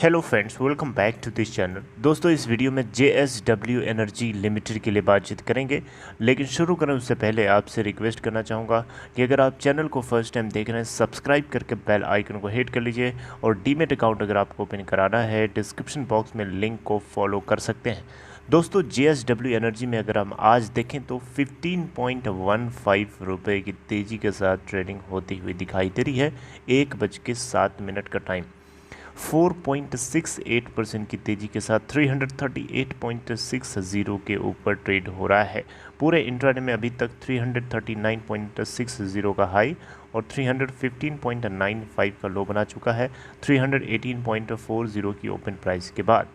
Hello friends, welcome back to this channel. दोस्तों, इस video में JSW एनर्जी लिमिटेड के लिए बातचीत करेंगे, लेकिन शुरू करें उससे पहले आपसे रिक्वेस्ट करना चाहूँगा कि अगर आप चैनल को फर्स्ट टाइम देख रहे हैं, सब्सक्राइब करके बेल आइकन को हिट कर लीजिए और डीमेट अकाउंट अगर आपको ओपन कराना है, डिस्क्रिप्शन बॉक्स में लिंक को फॉलो कर सकते हैं। दोस्तों, JSW एनर्जी में अगर हम आज देखें तो 15.15 रुपये की तेज़ी के साथ ट्रेडिंग होती हुई दिखाई दे रही है। 1:07 का टाइम, 4.68% की तेज़ी के साथ 338.60 के ऊपर ट्रेड हो रहा है। पूरे इंट्राडे में अभी तक 339.60 का हाई और 315.95 का लो बना चुका है 318.40 की ओपन प्राइस के बाद।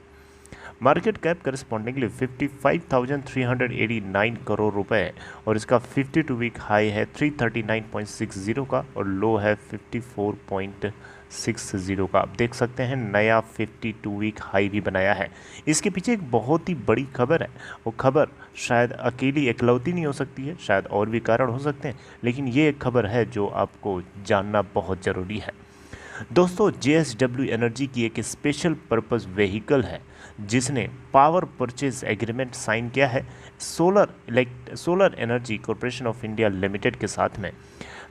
मार्केट कैप करस्पॉन्डिंगली 55,389 करोड़ रुपए और इसका 52 वीक हाई है 339.60 का और लो है 54.60 का। आप देख सकते हैं नया 52 वीक हाई भी बनाया है। इसके पीछे एक बहुत ही बड़ी खबर है। वो खबर शायद अकेली एकलौती नहीं हो सकती है, शायद और भी कारण हो सकते हैं, लेकिन ये एक खबर है जो आपको जानना बहुत ज़रूरी है। दोस्तों, JSW एनर्जी की एक स्पेशल पर्पस व्हीकल है जिसने पावर परचेज एग्रीमेंट साइन किया है solar energy corporation of India limited के साथ में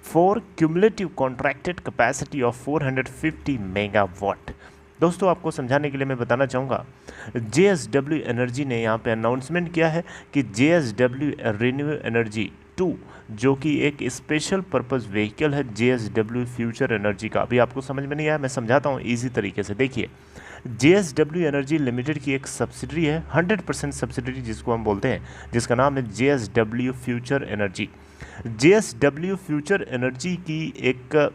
for cumulative contracted capacity of 450 megawatt. दोस्तों, आपको समझाने के लिए मैं बताना चाहूँगा, JSW एनर्जी ने यहाँ पे अनाउंसमेंट किया है कि JSW रिन्यू एनर्जी 2 जो कि एक स्पेशल पर्पस व्हीकल है JSW फ्यूचर एनर्जी का। अभी आपको समझ में नहीं आया, मैं समझाता हूँ इजी तरीके से। देखिए, JSW एनर्जी लिमिटेड की एक सब्सिडरी है, 100% सब्सिडरी जिसको हम बोलते हैं, जिसका नाम है JSW future energy. JSW future energy की एक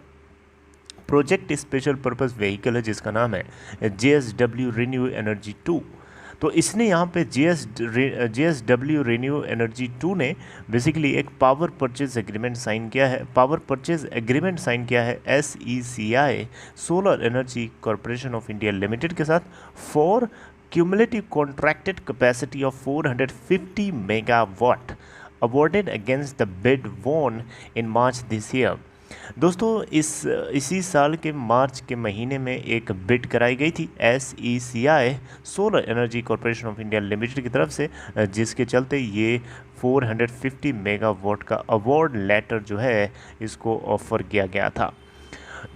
प्रोजेक्ट स्पेशल पर्पस व्हीकल है जिसका नाम है JSW रिन्यू एनर्जी 2। तो इसने यहाँ पे JSW रिन्यू एनर्जी 2 ने बेसिकली एक पावर परचेज एग्रीमेंट साइन किया है। पावर परचेज एग्रीमेंट साइन किया है SECI solar energy corporation of India limited के साथ for cumulative contracted capacity of 450 megawatt awarded against the bid von in March this year. दोस्तों, इसी साल के मार्च के महीने में एक बिड कराई गई थी SECI solar energy corporation of India limited की तरफ से, जिसके चलते ये 450 मेगावाट का अवार्ड लेटर जो है इसको ऑफर किया गया था।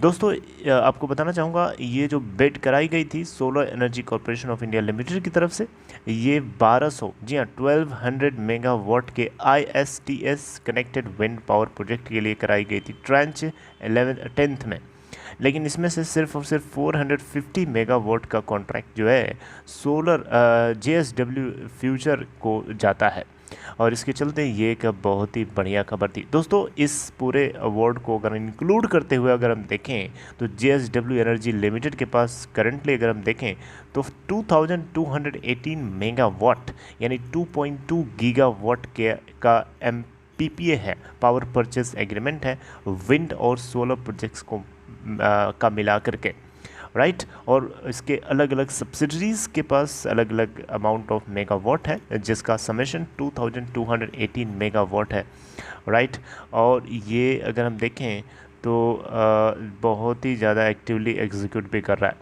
दोस्तों, आपको बताना चाहूँगा, ये जो बिड कराई गई थी solar energy corporation of India limited की तरफ से, ये 1200 जी हाँ 1200 मेगावाट के ISTS connected wind power project के लिए कराई गई थी ट्रांच 10th में। लेकिन इसमें से सिर्फ और सिर्फ 450 मेगावाट का कॉन्ट्रैक्ट जो है सोलर JSW फ्यूचर को जाता है और इसके चलते ये एक बहुत ही बढ़िया खबर थी। दोस्तों, इस पूरे अवार्ड को अगर इंक्लूड करते हुए अगर हम देखें तो JSW एनर्जी लिमिटेड के पास करंटली अगर हम देखें तो 2218 मेगावाट यानी 2.2 गीगावाट का PPA है, पावर परचेज एग्रीमेंट है, विंड और सोलर प्रोजेक्ट्स को का मिला करके, राइट। और इसके अलग अलग सब्सिडरीज़ के पास अलग अलग अमाउंट ऑफ मेगावाट है जिसका समेशन 2218 मेगावाट है, राइट। और ये अगर हम देखें तो बहुत ही ज़्यादा एक्टिवली एग्जीक्यूट भी कर रहा है।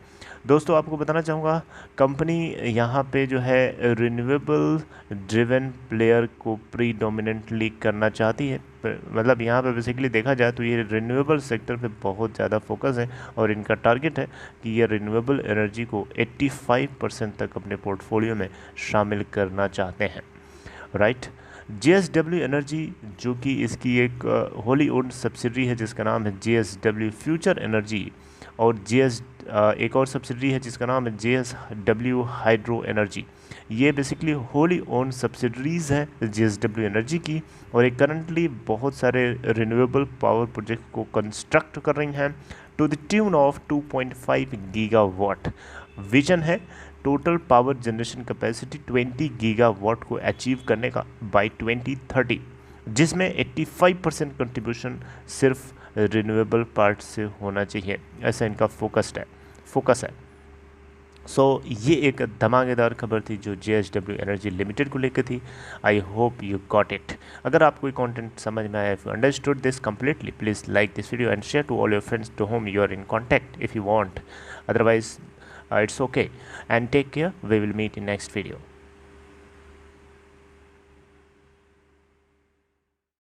दोस्तों, आपको बताना चाहूँगा, कंपनी यहाँ पे जो है रिन्यूएबल ड्रिवन प्लेयर को प्रीडोमिनेंटली करना चाहती है। मतलब यहाँ पे बेसिकली देखा जाए तो ये रिन्यूएबल सेक्टर पे बहुत ज़्यादा फोकस है और इनका टारगेट है कि ये रिन्यूएबल एनर्जी को 85% तक अपने पोर्टफोलियो में शामिल करना चाहते हैं, राइट। JSW एनर्जी जो कि इसकी एक होली ओन्ड सब्सिडरी है जिसका नाम है JSW फ्यूचर एनर्जी और एक और सब्सिडरी है जिसका नाम है JSW हाइड्रो एनर्जी। ये बेसिकली होली ओन सब्सिडरीज़ है JSW एनर्जी की और एक करंटली बहुत सारे रिन्यूएबल पावर प्रोजेक्ट को कंस्ट्रक्ट कर रही हैं to the tune of 2.5 gigawatt. Vision है total power generation capacity 20 gigawatt को अचीव करने का बाय 2030, जिसमें 85% कंट्रीब्यूशन सिर्फ रिन्यूएबल पार्ट से होना चाहिए, ऐसा इनका फोकस है। ये एक धमाकेदार खबर थी जो JSW एनर्जी लिमिटेड को लेकर थी। I hope you got it. अगर आपको कोई कंटेंट समझ में आया, if you understood this completely, please like this video and share to all your friends to whom you are in contact if you want. Otherwise it's okay and take care, we will meet in next video.